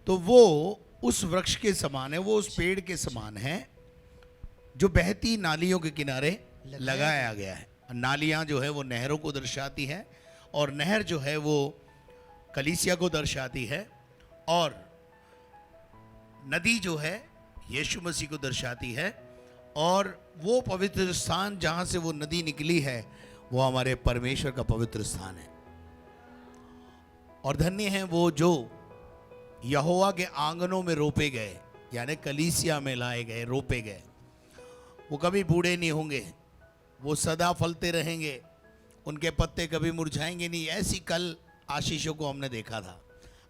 तो वो उस वृक्ष के समान है, वो उस पेड़ के समान है जो बहती नालियों के किनारे लगाया गया है। नालियां जो है वो नहरों को दर्शाती है, और नहर जो है वो कलीसिया को दर्शाती है, और नदी जो है यीशु मसीह को दर्शाती है, और वो पवित्र स्थान जहां से वो नदी निकली है वो हमारे परमेश्वर का पवित्र स्थान है। और धन्य हैं वो जो यहोवा के आंगनों में रोपे गए, यानी कलीसिया में लाए गए, रोपे गए। वो कभी बूढ़े नहीं होंगे, वो सदा फलते रहेंगे, उनके पत्ते कभी मुरझाएंगे नहीं। ऐसी कल आशीषों को हमने देखा था।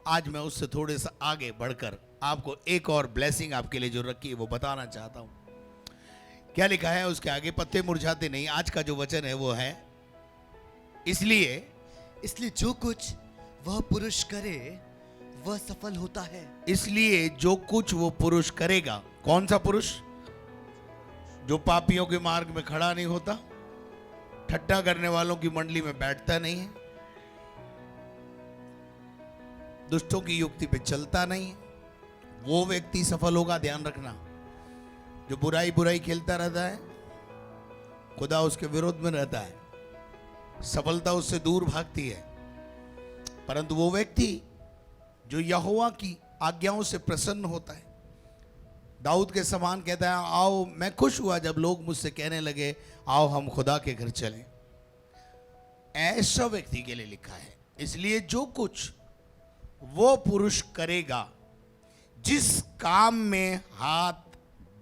आज मैं उससे थोड़े सा आगे बढ़कर आपको एक और ब्लेसिंग आपके लिए जो रखी है वो बताना चाहता हूं। क्या लिखा है उसके आगे? पत्ते मुरझाते नहीं। आज का जो वचन है वो है, इसलिए जो कुछ वह पुरुष करे वह सफल होता है। इसलिए जो कुछ वो पुरुष करेगा। कौन सा पुरुष? जो पापियों के मार्ग में खड़ा नहीं होता, ठट्टा करने वालों की मंडली में बैठता नहीं है, दुष्टों की युक्ति पे चलता नहीं है, वो व्यक्ति सफल होगा। ध्यान रखना, जो बुराई बुराई खेलता रहता है, खुदा उसके विरोध में रहता है, सफलता उससे दूर भागती है। परंतु वो व्यक्ति जो यहोवा की आज्ञाओं से प्रसन्न होता है, दाऊद के समान कहता है, आओ, मैं खुश हुआ जब लोग मुझसे कहने लगे आओ हम खुदा के घर चलें। ऐसा व्यक्ति के लिए लिखा है, इसलिए जो कुछ वो पुरुष करेगा, जिस काम में हाथ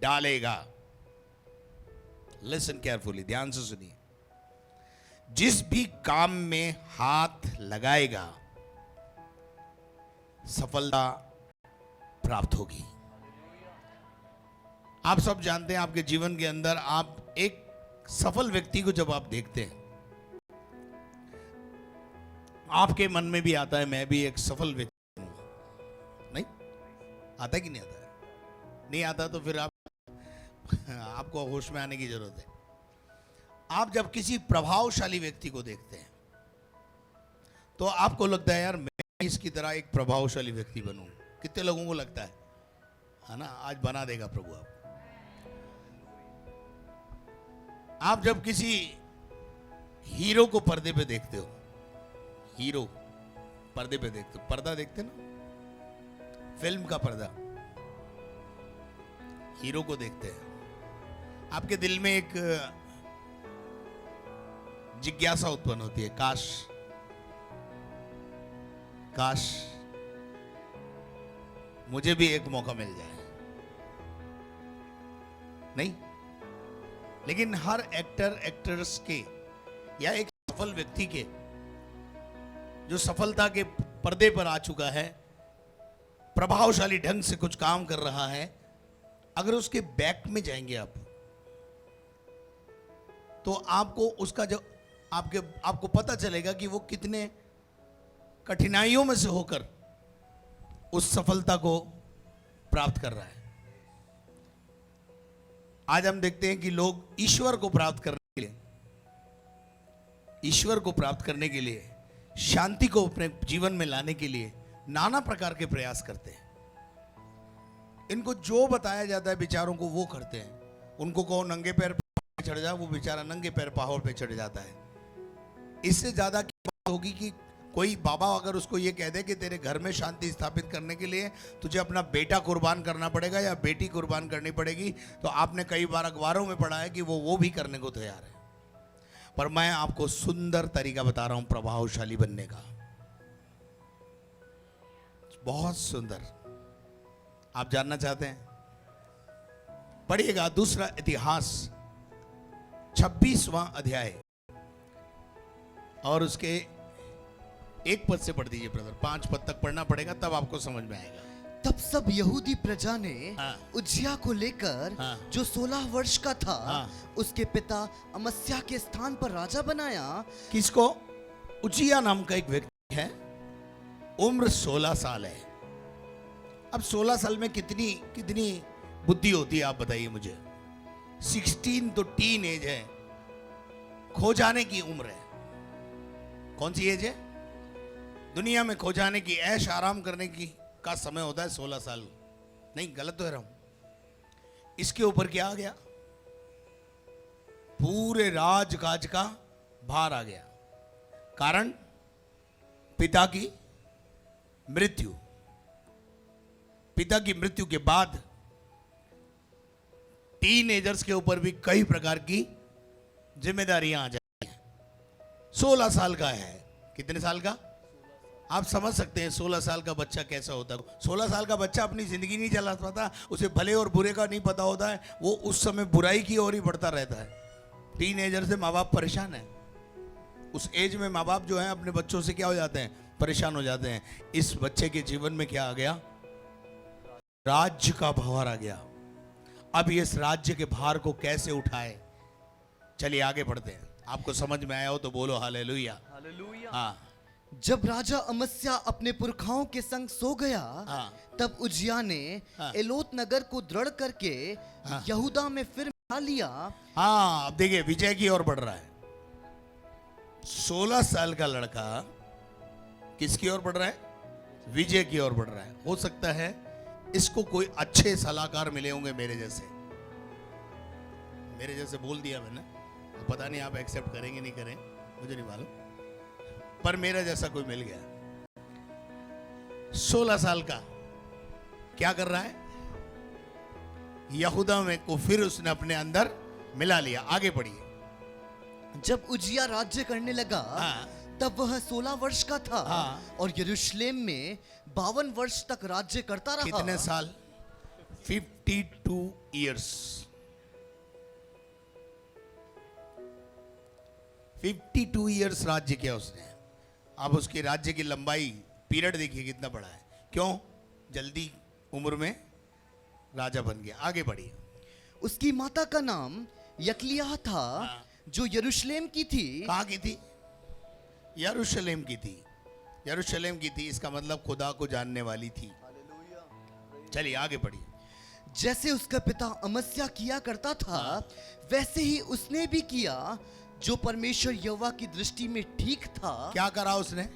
डालेगा। लिसन केयरफुली, ध्यान से सुनिए। जिस भी काम में हाथ लगाएगा सफलता प्राप्त होगी। आप सब जानते हैं, आपके जीवन के अंदर आप एक सफल व्यक्ति को जब आप देखते हैं, आपके मन में भी आता है मैं भी एक सफल व्यक्ति हूं। नहीं आता है कि नहीं आता है? नहीं आता तो फिर आपको होश में आने की जरूरत है। आप जब किसी प्रभावशाली व्यक्ति को देखते हैं तो आपको लगता है यार मैं इसकी तरह एक प्रभावशाली व्यक्ति बनूं। कितने लोगों को लगता है ना? आज बना देगा प्रभु आप। आप जब किसी हीरो को पर्दे पे देखते हो, हीरो पर्दे पे देखते हो, पर्दा देखते ना, फिल्म का पर्दा, हीरो को देखते हैं, आपके दिल में एक जिज्ञासा उत्पन्न होती है, काश काश मुझे भी एक मौका मिल जाए। नहीं, लेकिन हर एक्टर्स के या एक सफल व्यक्ति के जो सफलता के पर्दे पर आ चुका है, प्रभावशाली ढंग से कुछ काम कर रहा है, अगर उसके बैक में जाएंगे आप तो आपको उसका जो आपको पता चलेगा कि वो कितने कठिनाइयों में से होकर उस सफलता को प्राप्त कर रहा है। आज हम देखते हैं कि लोग ईश्वर को प्राप्त करने के लिए, शांति को अपने जीवन में लाने के लिए नाना प्रकार के प्रयास करते हैं। इनको जो बताया जाता है बेचारों को वो करते हैं। उनको कहो नंगे पैर पे चढ़ जा, वो बेचारा नंगे पैर पहाड़ पे चढ़ जाता है। इससे ज्यादा क्या बात होगी कि कोई बाबा अगर उसको ये कह दे कि तेरे घर में शांति स्थापित करने के लिए तुझे अपना बेटा कुर्बान करना पड़ेगा या बेटी कुर्बान करनी पड़ेगी, तो आपने कई बार अखबारों में पढ़ा है कि वो भी करने को तैयार है। पर मैं आपको सुंदर तरीका बता रहा हूं प्रभावशाली बनने का, बहुत सुंदर। आप जानना चाहते हैं? पढ़िएगा दूसरा इतिहास 26वां अध्याय और उसके 1 पद से पढ़ दीजिए ब्रदर। 5 पद तक पढ़ना पड़ेगा, तब आपको समझ में आएगा। तब सब यहूदी प्रजा ने उज्जिया को लेकर जो 16 वर्ष का था उसके पिता अमस्या के स्थान पर राजा बनाया। किसको? उज्जिया नाम का एक व्यक्ति है, उम्र 16 साल है। अब 16 साल में कितनी बुद्धि होती है आप बताइए मुझे। 16 तो टीन एज है, खो जाने की उम्र है। कौन सी एज है? दुनिया में खो जाने की, ऐश आराम करने की का समय होता है 16 साल। नहीं, गलत तो कह रहा हूं। इसके ऊपर क्या आ गया? पूरे राजकाज का भार आ गया। कारण पिता की मृत्यु। पिता की मृत्यु के बाद टीनेजर्स के ऊपर भी कई प्रकार की जिम्मेदारियां आ जाती हैं। 16 साल का है। कितने साल का? आप समझ सकते हैं 16 साल का बच्चा कैसा होता है। 16 साल का बच्चा अपनी जिंदगी नहीं चला पाता, उसे भले और बुरे का नहीं पता होता है, वो उस समय बुराई की ओर ही बढ़ता रहता है। टीनेजर से माँ बाप परेशान है। उस एज में माँ बाप जो है अपने बच्चों से क्या हो जाते हैं? परेशान हो जाते हैं। इस बच्चे के जीवन में क्या आ गया? राज्य का भार आ गया। अब इस राज्य के भार को कैसे उठाए? चलिए आगे बढ़ते हैं। आपको समझ में आया हो तो बोलो हालेलुया। हालेलुया। हाँ, जब राजा अमस्या अपने पुरखाओं के संग सो गया, तब उजिया ने एलोत नगर को दृढ़ करके यहूदा में फिर मिला लिया। हाँ, अब देखिए विजय की ओर बढ़ रहा है। 16 साल का लड़का किसकी ओर बढ़ रहा है? विजय की ओर बढ़ रहा है। हो सकता है इसको कोई अच्छे सलाहकार मिले होंगे मेरे जैसे बोल दिया मैंने, पता नहीं आप एक्सेप्ट करेंगे नहीं करें, मुझे नहीं मालूम, पर मेरा जैसा कोई मिल गया। 16 साल का क्या कर रहा है? यहूदा में को फिर उसने अपने अंदर मिला लिया। आगे पढ़िए। जब उजिया राज्य करने लगा, तब वह 16 वर्ष का था और यरूशलेम में 52 वर्ष तक राज्य करता रहा। कितने साल? 52 ईयर्स। 52 ईयर्स राज्य किया उसने। अब उसके राज्य की लंबाई, पीरियड देखिए कितना बड़ा है। क्यों? जल्दी उम्र में राजा बन गया। आगे बढ़िए। उसकी माता का नाम यकलिया था, जो यरूशलेम की थी। कहाँ की थी? यरूशलेम की थी। यरूशलेम की थी, इसका मतलब खुदा को जानने वाली थी। चलिए आगे बढ़िए। जैसे उसका पिता अमस्या किया करता था, वैसे ही उसने भी किया, जो परमेश्वर यहोवा की दृष्टि में ठीक था। क्या करा उसने?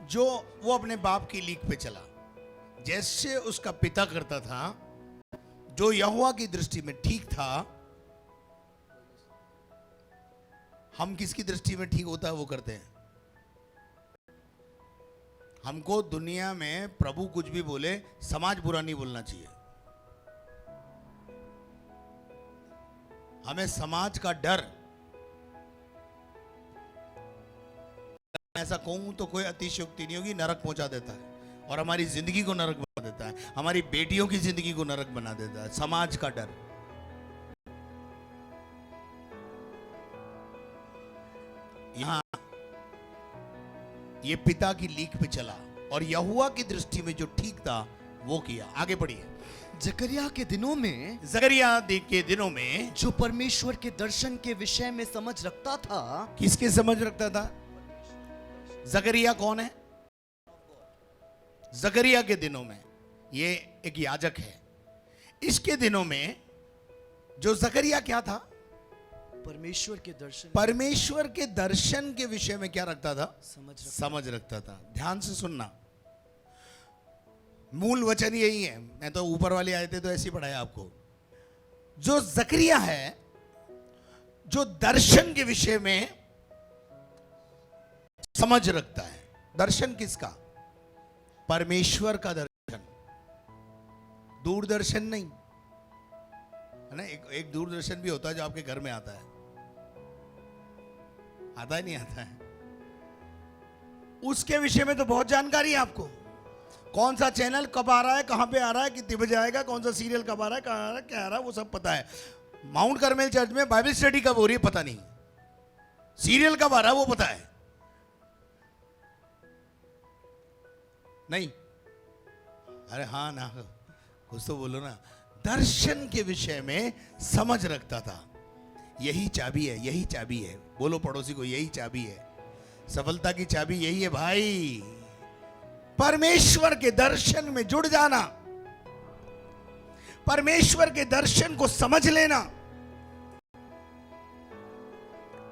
जो वो अपने बाप की लीक पे चला, जैसे उसका पिता करता था, जो यहोवा की दृष्टि में ठीक था। हम किसकी दृष्टि में ठीक होता है वो करते हैं। हमको दुनिया में प्रभु कुछ भी बोले, समाज बुरा नहीं बोलना चाहिए। हमें समाज का डर, ऐसा कहूं तो कोई अतिशयोक्ति नहीं होगी, नरक पहुंचा देता है और हमारी जिंदगी को नरक बना देता है, हमारी बेटियों की जिंदगी को नरक बना देता है। समाज का डर। यहां ये पिता की लीक पे चला और यहोवा की दृष्टि में जो ठीक था वो किया। आगे बढ़िए। जकरिया के दिनों में, के दिनों में जो परमेश्वर के दर्शन के विषय में समझ रखता था। किसके समझ रखता था? जकरिया कौन है? जकरिया के दिनों में, ये एक याजक है। इसके दिनों में जो जकरिया क्या था? परमेश्वर के दर्शन के विषय में क्या रखता था? समझ रखता था। ध्यान से सुनना, मूल वचन यही है। मैं तो ऊपर वाली आयतें तो ऐसी पढ़ाया आपको। जो जकरिया है, जो दर्शन के विषय में समझ रखता है। दर्शन किसका? परमेश्वर का दर्शन, दूरदर्शन नहीं है ना। एक दूरदर्शन भी होता है जो आपके घर में आता है। आता है नहीं आता है? उसके विषय में तो बहुत जानकारी है आपको। कौन सा चैनल कब आ रहा है, कहां पे आ रहा है, कितने बजे आएगा, कौन सा सीरियल कब आ रहा है, कहां आ रहा है, क्या आ रहा है, वो सब पता है। माउंट कार्मेल चर्च में बाइबल स्टडी कब हो रही है पता नहीं, सीरियल कब आ रहा है वो पता है नहीं? अरे हाँ ना, कुछ तो बोलो ना। दर्शन के विषय में समझ रखता था। यही चाबी है, यही चाबी है। बोलो पड़ोसी को, यही चाबी है। सफलता की चाबी यही है भाई। परमेश्वर के दर्शन में जुड़ जाना, परमेश्वर के दर्शन को समझ लेना।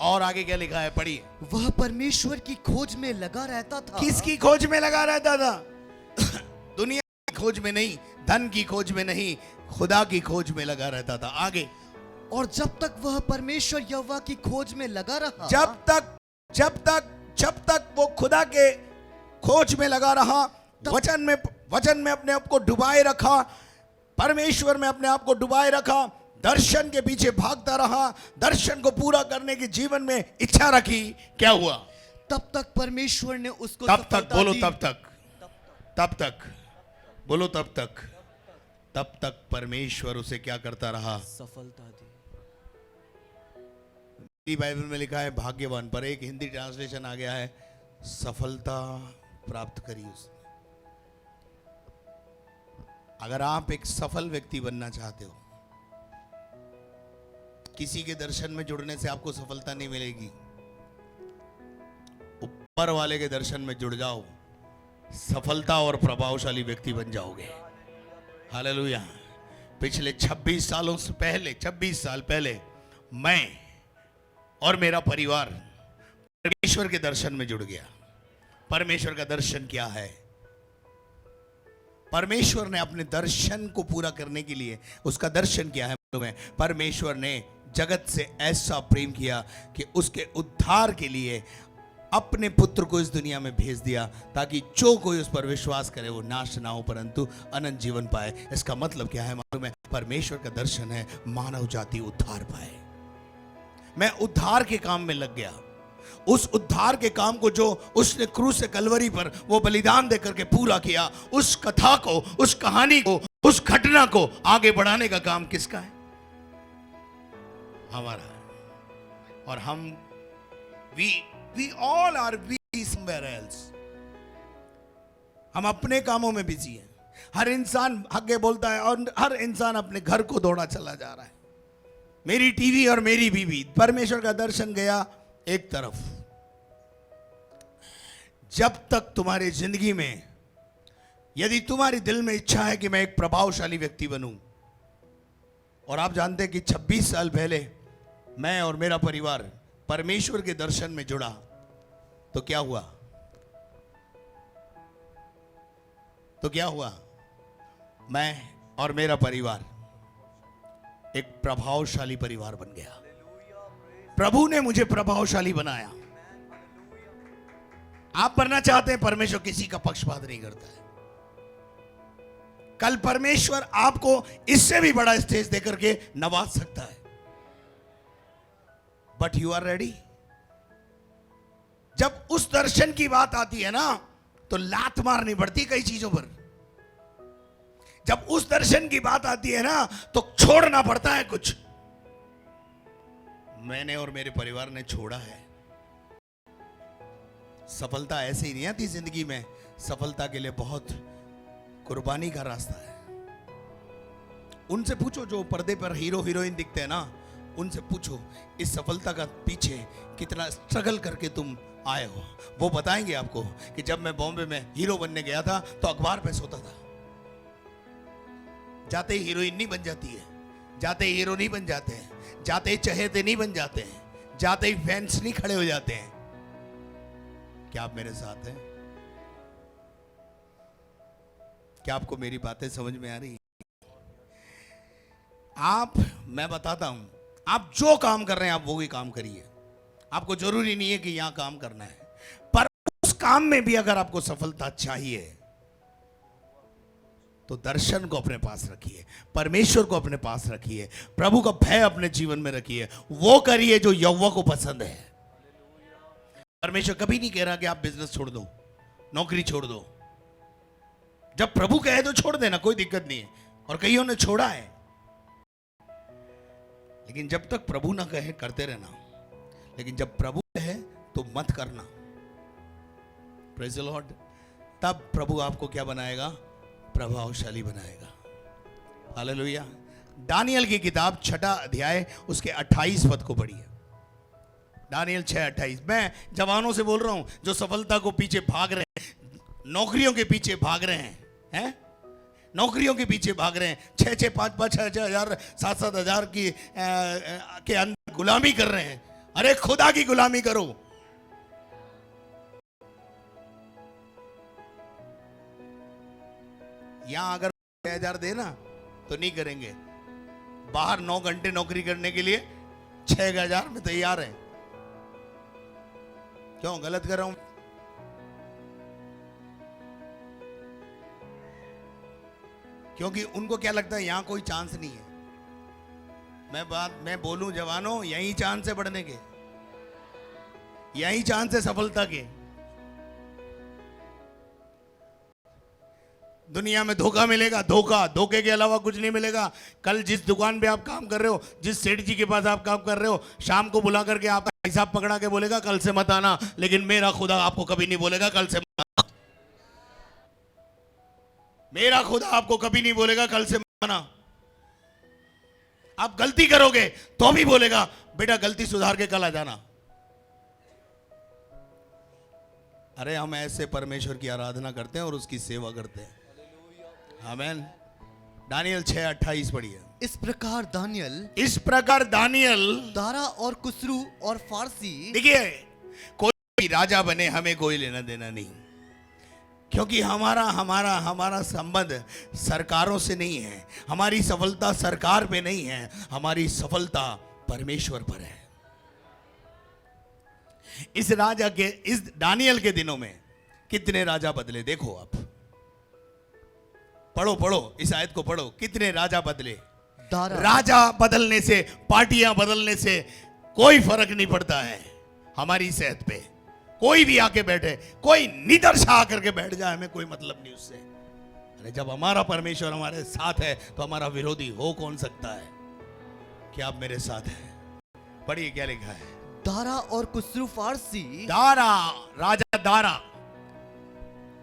और आगे क्या लिखा है, पढ़िए। वह परमेश्वर की खोज में लगा रहता था। किसकी खोज में लगा रहता था? दुनिया खोज में नहीं, धन की खोज में नहीं, खुदा की खोज में लगा रहता था। आगे, और जब तक वह परमेश्वर यहोवा की खोज में लगा रहा, जब तक वो खुदा के खोज में लगा रहा, वचन में अपने आप को डुबाए रखा, परमेश्वर में अपने आप को डुबाए रखा, दर्शन के पीछे भागता रहा, दर्शन को पूरा करने की जीवन में इच्छा रखी, क्या हुआ? तब तक परमेश्वर ने उसको तब तक सफलता बोलो, दी। तब तक बोलो, तब तक परमेश्वर उसे क्या करता रहा? सफलता दी। बाइबल में लिखा है भाग्यवान, पर एक हिंदी ट्रांसलेशन आ गया है सफलता प्राप्त करी उसने। अगर आप एक सफल व्यक्ति बनना चाहते हो, किसी के दर्शन में जुड़ने से आपको सफलता नहीं मिलेगी, ऊपर वाले के दर्शन में जुड़ जाओ, सफलता और प्रभावशाली व्यक्ति बन जाओगे। हालेलुया। पिछले 26 साल पहले मैं और मेरा परिवार परमेश्वर के दर्शन में जुड़ गया। परमेश्वर का दर्शन क्या है? परमेश्वर ने अपने दर्शन को पूरा करने के लिए, उसका दर्शन क्या है मालूम है? परमेश्वर ने जगत से ऐसा प्रेम किया कि उसके उद्धार के लिए अपने पुत्र को इस दुनिया में भेज दिया, ताकि जो कोई उस पर विश्वास करे वो नाश ना हो परंतु अनंत जीवन पाए। इसका मतलब क्या है मालूम है? परमेश्वर का दर्शन है मानव जाति उद्धार पाए। मैं उद्धार के काम में लग गया। उस उद्धार के काम को जो उसने क्रूस से कलवरी पर वो बलिदान देकर के पूरा किया, उस कथा को, उस कहानी को, उस घटना को आगे बढ़ाने का काम किसका है? हमारा। और हम we all are busy somewhere else। हम अपने कामों में बिजी हैं। हर इंसान आगे बोलता है और हर इंसान अपने घर को दौड़ा चला जा रहा है। मेरी टीवी और मेरी बीवी। परमेश्वर का दर्शन गया एक तरफ। जब तक तुम्हारी जिंदगी में, यदि तुम्हारी दिल में इच्छा है कि मैं एक प्रभावशाली व्यक्ति बनूं, और आप जानते हैं कि 26 साल पहले मैं और मेरा परिवार परमेश्वर के दर्शन में जुड़ा, तो क्या हुआ? मैं और मेरा परिवार एक प्रभावशाली परिवार बन गया। प्रभु ने मुझे प्रभावशाली बनाया। आप बनना चाहते हैं? परमेश्वर किसी का पक्षपात नहीं करता है। कल परमेश्वर आपको इससे भी बड़ा स्टेज देकर के नवाज सकता है। But you are ready? जब उस दर्शन की बात आती है ना, तो लात मारनी पड़ती कई चीजों पर। जब उस दर्शन की बात आती है ना, तो छोड़ना पड़ता है कुछ। मैंने और मेरे परिवार ने छोड़ा है। सफलता ऐसे ही नहीं आती जिंदगी में। सफलता के लिए बहुत कुर्बानी का रास्ता है। उनसे पूछो जो पर्दे पर हीरो हीरोइन दिखते हैं ना, उनसे पूछो इस सफलता का पीछे कितना स्ट्रगल करके तुम आए हो। वो बताएंगे आपको कि जब मैं बॉम्बे में हीरो बनने गया था तो अखबार पे सोता था। जाते ही हीरोइन नहीं बन जाती है, जाते ही हीरो नहीं बन जाते हैं, जाते ही चहेते नहीं बन जाते हैं, जाते ही फैंस नहीं खड़े हो जाते हैं। क्या आप मेरे साथ हैं? क्या आपको मेरी बातें समझ में आ रही है? मैं बताता हूं, आप जो काम कर रहे हैं आप वो ही काम करिए। आपको जरूरी नहीं है कि यहां काम करना है, पर उस काम में भी अगर आपको सफलता चाहिए तो दर्शन को अपने पास रखिए, परमेश्वर को अपने पास रखिए, प्रभु का भय अपने जीवन में रखिए। वो करिए जो यहोवा को पसंद है। परमेश्वर कभी नहीं कह रहा कि आप बिजनेस छोड़ दो, नौकरी छोड़ दो। जब प्रभु कहे तो छोड़ देना, कोई दिक्कत नहीं है। और कईयों ने छोड़ा है, लेकिन जब तक प्रभु ना कहे करते रहना। लेकिन जब प्रभु कहे तो मत करना। Praise the Lord. तब प्रभु आपको क्या बनाएगा? प्रभावशाली बनाएगा। हालेलुया। दानियल की किताब 6 अध्याय उसके 28 पद को पढ़िए। दानियल 6:28। मैं जवानों से बोल रहा हूं जो सफलता को पीछे भाग रहे हैं, नौकरियों के पीछे भाग रहे हैं, नौकरियों के पीछे भाग रहे हैं, 6-6, 5-5, 6-6 7-7 हजार की के अंदर गुलामी कर रहे हैं। अरे खुदा की गुलामी करो। यहां अगर 6,000 दे ना तो नहीं करेंगे, बाहर 9 घंटे नौकरी करने के लिए 6,000 में तैयार है। क्यों गलत कर रहा हूं? क्योंकि उनको क्या लगता है यहां कोई चांस नहीं है। मैं बोलूं जवानों, यही चांस है बढ़ने के, यही चांस है सफलता के। दुनिया में धोखा मिलेगा, धोखा, धोखे के अलावा कुछ नहीं मिलेगा। कल जिस दुकान पे आप काम कर रहे हो, जिस सेठ जी के पास आप काम कर रहे हो, शाम को बुला करके आपका हिसाब पकड़ा के बोलेगा कल से मत आना, लेकिन मेरा खुदा आपको कभी नहीं बोलेगा कल से मत आना। मेरा खुदा आपको कभी नहीं बोलेगा कल से मत आना। आप गलती करोगे तो भी बोलेगा बेटा गलती सुधार के कल आ जाना। अरे हम ऐसे परमेश्वर की आराधना करते हैं और उसकी सेवा करते हैं। आमीन। दानियल 6:28 पढ़िए। इस प्रकार दानियल दारा और कुसरू और फारसी, देखिए कोई भी राजा बने हमें कोई लेना देना नहीं, क्योंकि हमारा संबंध सरकारों से नहीं है। हमारी सफलता सरकार पे नहीं है, हमारी सफलता परमेश्वर पर है। इस दानियल के दिनों में कितने राजा बदले देखो आप। पढ़ो इस आयत को पढ़ो, कितने राजा बदले। राजा बदलने से, पार्टियां बदलने से कोई फर्क नहीं पड़ता है हमारी सेहत पे। कोई भी आके बैठे, कोई निदर्शा आकर के बैठ जाए, हमें कोई मतलब नहीं उससे। अरे जब हमारा परमेश्वर हमारे साथ है तो हमारा विरोधी हो कौन सकता है? क्या आप मेरे साथ हैं? पढ़िए क्या लिखा है। दारा और कुसरू फारसी, दारा राजा, दारा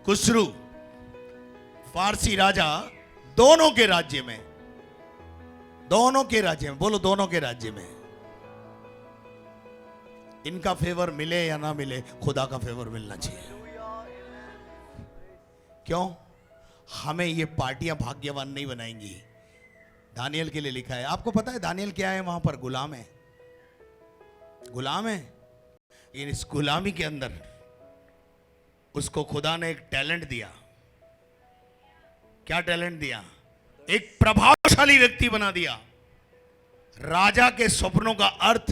कुसरू फारसी राजा, दोनों के राज्य में, बोलो दोनों के राज्य में इनका फेवर मिले या ना मिले, खुदा का फेवर मिलना चाहिए। क्यों? हमें ये पार्टियां भाग्यवान नहीं बनाएंगी। दानियल के लिए लिखा है, आपको पता है दानियल क्या है? वहां पर गुलाम है, गुलाम है। इस गुलामी के अंदर उसको खुदा ने एक टैलेंट दिया। क्या टैलेंट दिया? एक प्रभावशाली व्यक्ति बना दिया। राजा के सपनों का अर्थ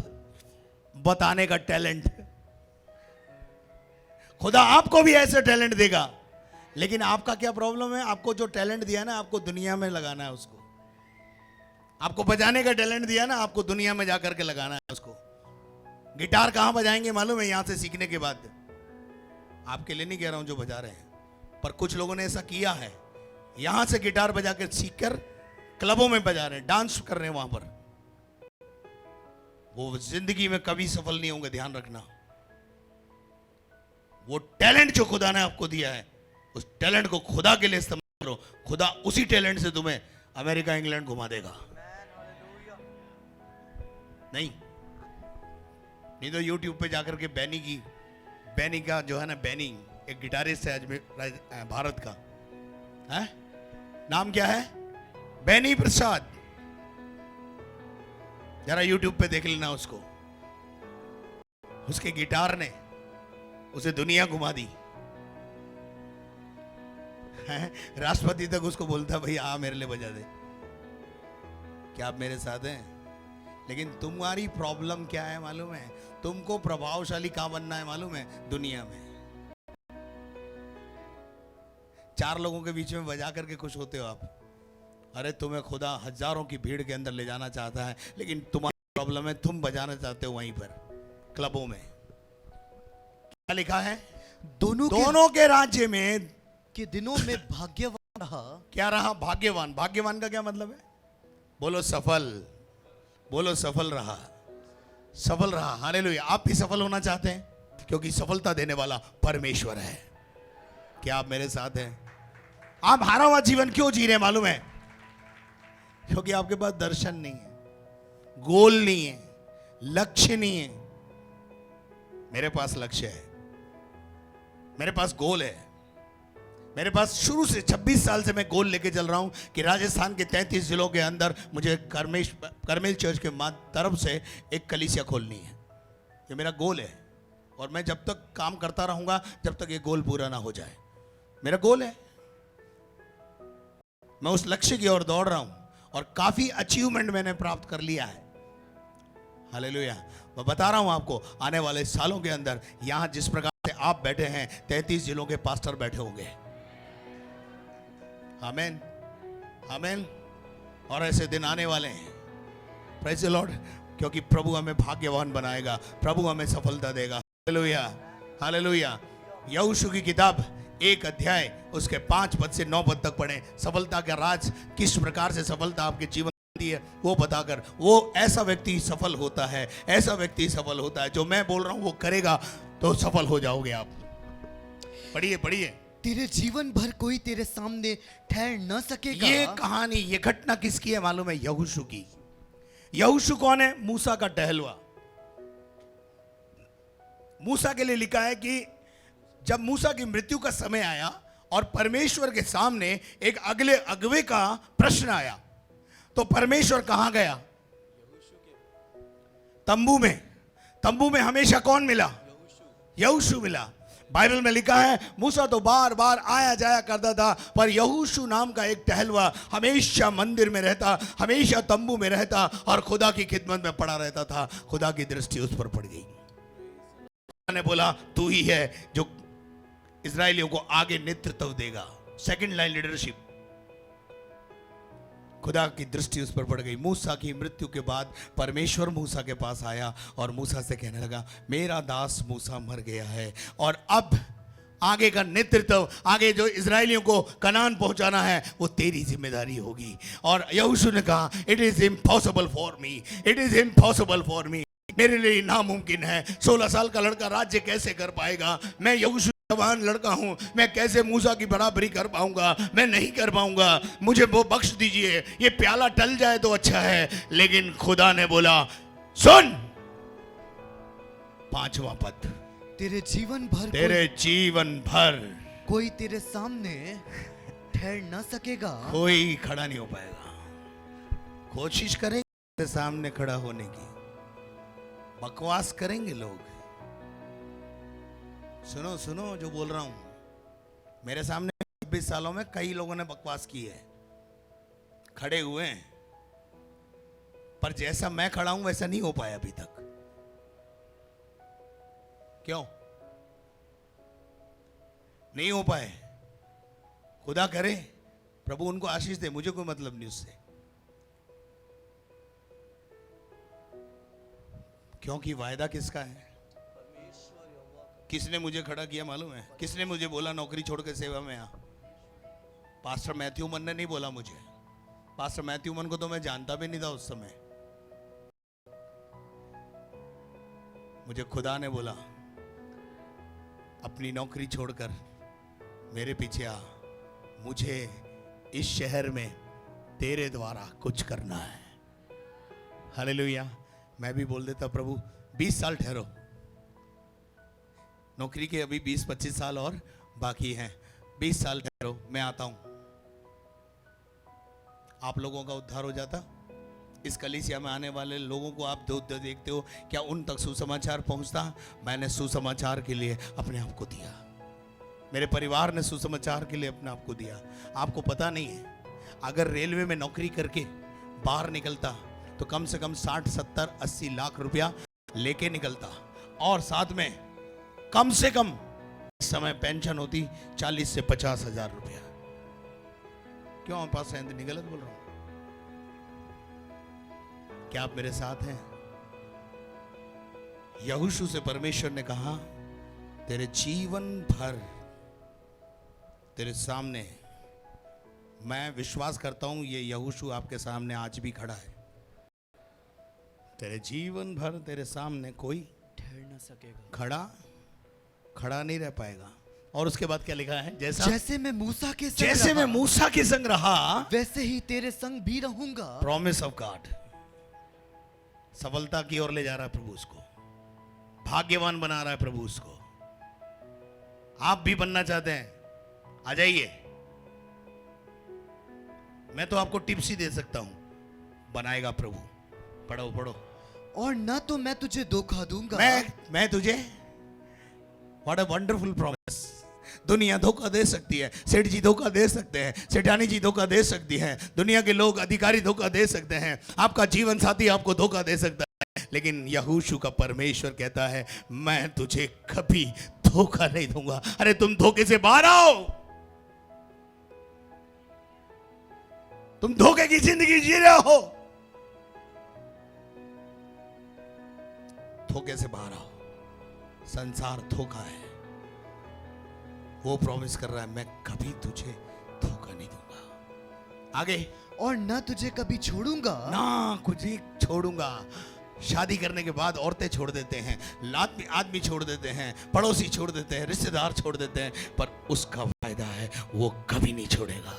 बताने का टैलेंट। खुदा आपको भी ऐसे टैलेंट देगा, लेकिन आपका क्या प्रॉब्लम है? आपको जो टैलेंट दिया ना, आपको दुनिया में लगाना है उसको। आपको बजाने का टैलेंट दिया ना, आपको दुनिया में जाकर के लगाना है उसको। गिटार कहां बजाएंगे मालूम है? यहां से सीखने के बाद। आपके लिए नहीं कह रहा हूं जो बजा रहे हैं, पर कुछ लोगों ने ऐसा किया है, यहां से गिटार बजा कर सीखकर क्लबों में बजा रहे हैं, डांस कर रहे हैं वहां पर। वो जिंदगी में कभी सफल नहीं होंगे, ध्यान रखना। वो टैलेंट जो खुदा ने आपको दिया है, उस टैलेंट को खुदा के लिए इस्तेमाल करो। खुदा उसी टैलेंट से तुम्हें अमेरिका इंग्लैंड घुमा देगा। नहीं तो यूट्यूब पे जाकर के बैनी का जो है ना, बैनी एक गिटारिस्ट है भारत का, है नाम क्या है? बैनी प्रसाद। जरा यूट्यूब पे देख लेना उसको। उसके गिटार ने उसे दुनिया घुमा दी। राष्ट्रपति तक उसको बोलता भाई आ मेरे लिए बजा दे। क्या आप मेरे साथ हैं? लेकिन तुम्हारी प्रॉब्लम क्या है मालूम है? तुमको प्रभावशाली कहां बनना है मालूम है? दुनिया में। 4 लोगों के बीच में बजा करके खुश होते हो आप। अरे तुम्हें खुदा हजारों की भीड़ के अंदर ले जाना चाहता है, लेकिन तुम्हारी प्रॉब्लम है तुम बजाना चाहते हो वहीं पर क्लबों में। क्या लिखा है? दोनों के राज्य में के दिनों में भाग्यवान रहा। क्या रहा? भाग्यवान। भाग्यवान का क्या मतलब है? बोलो सफल। बोलो सफल रहा। सफल रहा। हालेलुया। आप भी सफल होना चाहते हैं? क्योंकि सफलता देने वाला परमेश्वर है। क्या आप मेरे साथ हैं? आप हारा हुआ जीवन क्यों जी रहे हैं मालूम है? क्योंकि आपके पास दर्शन नहीं है, गोल नहीं है, लक्ष्य नहीं है। मेरे पास लक्ष्य है, मेरे पास गोल है। मेरे पास शुरू से 26 साल से मैं गोल लेके चल रहा हूं कि राजस्थान के 33 जिलों के अंदर मुझे करमेल चर्च के तरफ से एक कलीसिया खोलनी है। ये मेरा गोल है और मैं जब तक काम करता रहूंगा जब तक ये गोल पूरा ना हो जाए। मेरा गोल है। मैं उस लक्ष्य की ओर दौड़ रहा हूं और काफी अचीवमेंट मैंने प्राप्त कर लिया है। हालेलुया। मैं बता रहा हूं आपको, आने वाले सालों के अंदर यहां जिस प्रकार से आप बैठे हैं 33 जिलों के पास्टर बैठे होंगे। आमीन, आमीन। और ऐसे दिन आने वाले हैं, प्रेज़ द लॉर्ड, क्योंकि प्रभु हमें भाग्यवान बनाएगा, प्रभु हमें सफलता देगा। Hallelujah, hallelujah. यहोशू की किताब 1 अध्याय उसके 5 पद से 9 पद तक पढ़ें। सफलता का राज, किस प्रकार से सफलता आपके जीवन है वो बताकर, वो ऐसा व्यक्ति सफल होता है, ऐसा व्यक्ति सफल होता है। जो मैं बोल रहा हूं वो करेगा तो सफल हो जाओगे आप। पढ़िए पढ़िए। तेरे जीवन भर कोई तेरे सामने ठहर न सकेगा। ये कहानी, ये घटना किसकी है मालूम है? यहोशू की। यहोशू कौन है? मूसा का टहलुआ। मूसा के लिए लिखा है कि जब मूसा की मृत्यु का समय आया और परमेश्वर के सामने एक अगले अगवे का प्रश्न आया, तो परमेश्वर कहां गया? तंबू में। तंबू में हमेशा कौन मिला? यहोशू मिला। बाइबल में लिखा है मूसा तो बार बार आया जाया करता था, पर यहोशू नाम का एक टहलुआ हमेशा मंदिर में रहता, हमेशा तंबू में रहता और खुदा की खिदमत में पड़ा रहता था। खुदा की दृष्टि उस पर पड़ गई। ने बोला तू ही है जो इजरायलियों को आगे नेतृत्व देगा, सेकंड लाइन लीडरशिप। खुदा की दृष्टि उस पर पड़ गई। मूसा की मृत्यु के बाद परमेश्वर मूसा के पास आया और मूसा से कहने लगा, मेरा दास मूसा मर गया है और अब आगे का नेतृत्व, आगे जो इजरायलियों को कनान पहुंचाना है वो तेरी जिम्मेदारी होगी। और यहोशू ने कहा, it is impossible for me, it is impossible for me, मेरे लिए नामुमकिन है। 16 साल का लड़का राज्य कैसे कर पाएगा? मैं यहोशू जवान लड़का हूं, मैं कैसे मूसा की बराबरी कर पाऊंगा? मैं नहीं कर पाऊंगा, मुझे वो बख्श दीजिए। ये प्याला टल जाए तो अच्छा है। लेकिन खुदा ने बोला, सुन, 5वां पद, तेरे जीवन भर कोई तेरे सामने ठहर न सकेगा। कोई खड़ा नहीं हो पाएगा। कोशिश करेंगे तेरे सामने खड़ा होने की, बकवास करेंगे लोग। सुनो सुनो जो बोल रहा हूं, मेरे सामने 26 सालों में कई लोगों ने बकवास की है, खड़े हुए हैं, पर जैसा मैं खड़ा हूं वैसा नहीं हो पाया अभी तक। क्यों नहीं हो पाए? खुदा करे, प्रभु उनको आशीष दे, मुझे कोई मतलब नहीं उससे, क्योंकि वायदा किसका है? किसने मुझे खड़ा किया मालूम है? किसने मुझे बोला नौकरी छोड़ के सेवा में आ? पास्टर मैथ्यू मन ने नहीं बोला मुझे। पास्टर मैथ्यू मन को तो मैं जानता भी नहीं था उस समय। मुझे खुदा ने बोला, अपनी नौकरी छोड़कर मेरे पीछे आ, मुझे इस शहर में तेरे द्वारा कुछ करना है। हालेलुया। मैं भी बोल देता, प्रभु 20 साल ठहरो, नौकरी के अभी 20-25 साल और बाकी हैं, 20 साल ठहरो, मैं आता हूं। आप लोगों का उद्धार हो जाता। इस कलीसिया में आने वाले लोगों को आप जो देखते हो, क्या उन तक सुसमाचार पहुंचता? मैंने सुसमाचार के लिए अपने आप को दिया, मेरे परिवार ने सुसमाचार के लिए अपने आप को दिया। आपको पता नहीं है, अगर रेलवे में नौकरी करके बाहर निकलता तो कम से कम 60, 70, 80 लाख रुपया लेके निकलता, और साथ में कम से कम इस समय पेंशन होती 40 से 50 हजार रुपया। क्यों हमारे पास है? नहीं गलत बोल रहा हूं? क्या आप मेरे साथ हैं? यहोशू से परमेश्वर ने कहा, तेरे जीवन भर तेरे सामने, मैं विश्वास करता हूं ये यहोशू आपके सामने आज भी खड़ा है। तेरे जीवन भर तेरे सामने कोई ठहर न सकेगा, खड़ा नहीं रह पाएगा। और उसके बाद क्या लिखा है? जैसे मैं मूसा के संग रहा वैसे ही तेरे संग भी रहूंगा। Promise of God. सफलता की ओर ले जा रहा है प्रभु उसको, भाग्यवान बना रहा है प्रभु उसको। आप भी बनना चाहते हैं? आ जाइए, मैं तो आपको टिप्स ही दे सकता हूं, बनाएगा प्रभु। पढ़ो पढ़ो। और ना तो मैं तुझे धोखा दूंगा, मैं तुझे, व्हाट अ वंडरफुल प्रॉमिस, दुनिया धोखा दे सकती है, सेठ जी धोखा दे सकते हैं, सेठानी जी धोखा दे सकती है, दुनिया के लोग अधिकारी धोखा दे सकते हैं, आपका जीवन साथी आपको धोखा दे सकता है, लेकिन यहोशू का परमेश्वर कहता है मैं तुझे कभी धोखा नहीं दूंगा। अरे तुम धोखे से बाहर आओ, तुम धोखे की जिंदगी जी रहे हो, धोखे से बाहर आओ। संसार धोखा है, वो प्रॉमिस कर रहा है मैं कभी तुझे धोखा नहीं दूंगा। आगे, और न तुझे कभी छोड़ूंगा, ना कुछ ही छोड़ूंगा। शादी करने के बाद औरतें छोड़ देते हैं, आदमी छोड़ देते हैं, पड़ोसी छोड़ देते हैं, रिश्तेदार छोड़ देते हैं, पर उसका फायदा है वो कभी नहीं छोड़ेगा।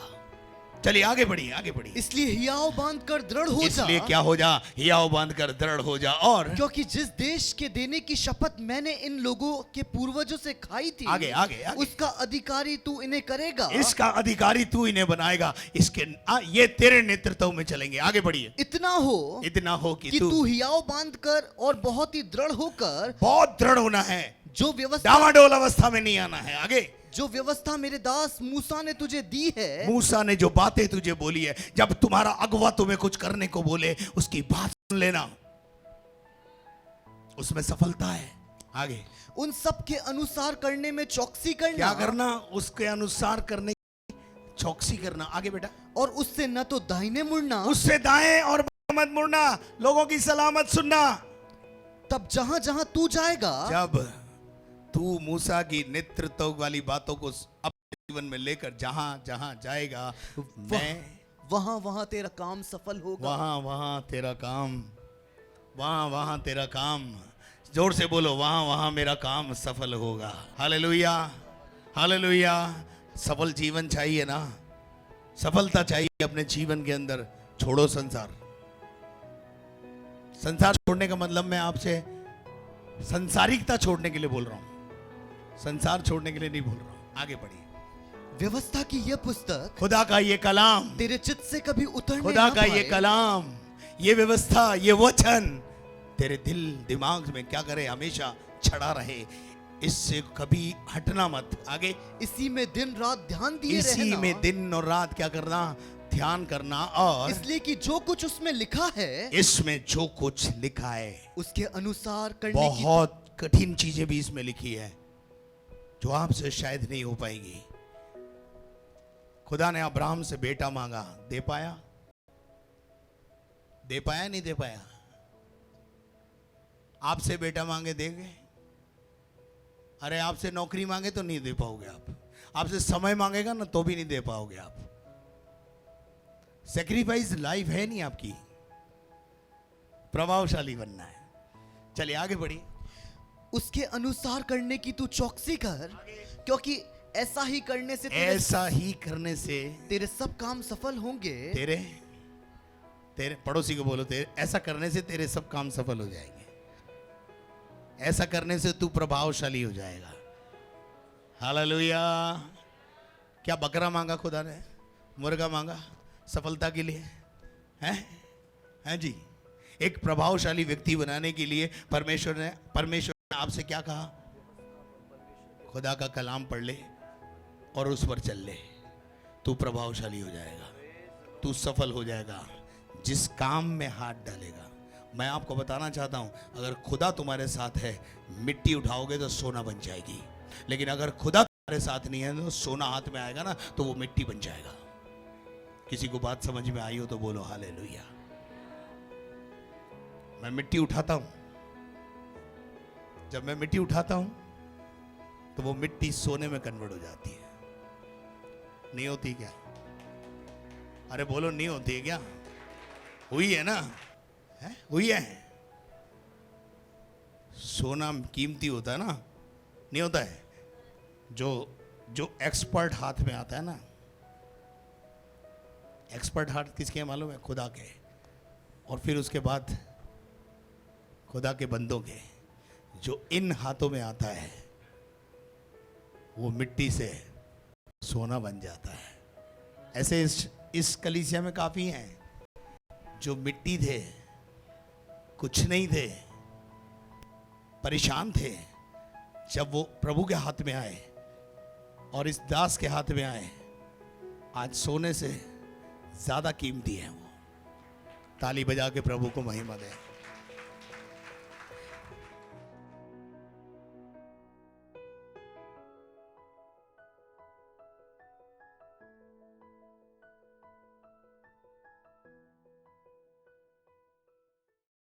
चलिए आगे बढ़िए, आगे बढ़िए। इसलिए हियाव बांध कर दृढ़ हो जा। इसलिए क्या हो जा, हियाव बांध कर दृढ़ हो जा। और क्योंकि जिस देश के देने की शपथ मैंने इन लोगों के पूर्वजों से खाई थी, आगे आगे आगे, उसका अधिकारी तू इन्हें करेगा। इसका अधिकारी तू इन्हें बनाएगा, इसके ये तेरे नेतृत्व में चलेंगे। आगे बढ़िए। इतना हो कि तू हियाव बांध कर और बहुत ही दृढ़ होकर, बहुत दृढ़ होना है, जो व्यवस्था, डामाडोल अवस्था में नहीं आना है। आगे, जो व्यवस्था मेरे दास मूसा ने तुझे दी है, मूसा ने जो बातें तुझे बोली है, जब तुम्हारा अगवा तुम्हें कुछ करने को बोले उसकी बात सुन लेना, उसमें सफलता है। आगे, उन सब के अनुसार करने में चौकसी करना। क्या करना? उसके अनुसार करने की चौकसी करना। आगे बेटा, और उससे न तो दाहिने मुड़ना, उससे दाएं और मत मुड़ना, लोगों की सलामत सुनना। तब जहां जहां तू जाएगा, जब तू मूसा की नेतृत्व वाली बातों को अपने जीवन में लेकर जहां जहां जाएगा, वहां वहां तेरा काम सफल होगा। वहां वहां तेरा काम, वहां वहां तेरा काम, जोर से बोलो, वहां वहां मेरा काम सफल होगा। Hallelujah, hallelujah. सफल जीवन चाहिए ना, सफलता चाहिए अपने जीवन के अंदर। छोड़ो संसार। संसार छोड़ने का मतलब मैं आपसे संसारिकता छोड़ने के लिए बोल रहा हूं, संसार छोड़ने के लिए नहीं बोल रहा हूं। आगे बढ़िए। व्यवस्था की यह पुस्तक, खुदा का ये कलाम, तेरे चित्त से कभी उतरने खुदा ना का ये पाए। कलाम, ये व्यवस्था, ये वचन तेरे दिल दिमाग में क्या करे, हमेशा छड़ा रहे, इससे कभी हटना मत। आगे, इसी में दिन रात ध्यान दिए इसी रहना। में दिन और रात क्या करना, ध्यान करना। और इसलिए कि जो कुछ उसमें लिखा है, इसमें जो कुछ लिखा है उसके अनुसार करने की। बहुत कठिन चीजें भी इसमें लिखी है जो आपसे शायद नहीं हो पाएंगी। खुदा ने अब्राहम से बेटा मांगा, दे पाया? दे पाया नहीं दे पाया? आपसे बेटा मांगे देंगे? अरे आपसे नौकरी मांगे तो नहीं दे पाओगे आप, आपसे समय मांगेगा ना तो भी नहीं दे पाओगे आप। सेक्रीफाइस लाइफ है नहीं आपकी, प्रभावशाली बनना है। चलिए आगे बढ़िए। उसके अनुसार करने की तू चौकसी कर, क्योंकि ऐसा ही करने से तेरे सब काम सफल होंगे। तेरे पड़ोसी को बोलो, तेरे ऐसा करने से तेरे सब काम सफल हो जाएंगे, ऐसा करने से तू प्रभावशाली हो जाएगा। हालेलुया। क्या बकरा मांगा खुदा ने, मुर्गा मांगा सफलता के लिए? हैं जी? एक प्रभावशाली व्यक्ति बनाने के लिए परमेश्वर ने आपसे क्या कहा? खुदा का कलाम पढ़ ले और उस पर चल ले, तू प्रभावशाली हो जाएगा, तू सफल हो जाएगा जिस काम में हाथ डालेगा। मैं आपको बताना चाहता हूं, अगर खुदा तुम्हारे साथ है, मिट्टी उठाओगे तो सोना बन जाएगी, लेकिन अगर खुदा तुम्हारे साथ नहीं है तो सोना हाथ में आएगा ना तो वो मिट्टी बन जाएगा। किसी को बात समझ में आई हो तो बोलो हालेलुया। मैं मिट्टी उठाता हूं, जब मैं मिट्टी उठाता हूं तो वो मिट्टी सोने में कन्वर्ट हो जाती है। नहीं होती क्या? अरे बोलो, नहीं होती है क्या? हुई है ना? है? हुई है। सोना कीमती होता है ना, नहीं होता है? जो एक्सपर्ट हाथ में आता है ना, एक्सपर्ट हाथ किसके मालूम है? खुदा के। और फिर उसके बाद खुदा के बंदों के। जो इन हाथों में आता है वो मिट्टी से सोना बन जाता है। ऐसे इस कलीसिया में काफी हैं जो मिट्टी थे, कुछ नहीं थे, परेशान थे, जब वो प्रभु के हाथ में आए और इस दास के हाथ में आए, आज सोने से ज्यादा कीमती है वो। ताली बजा के प्रभु को महिमा दें।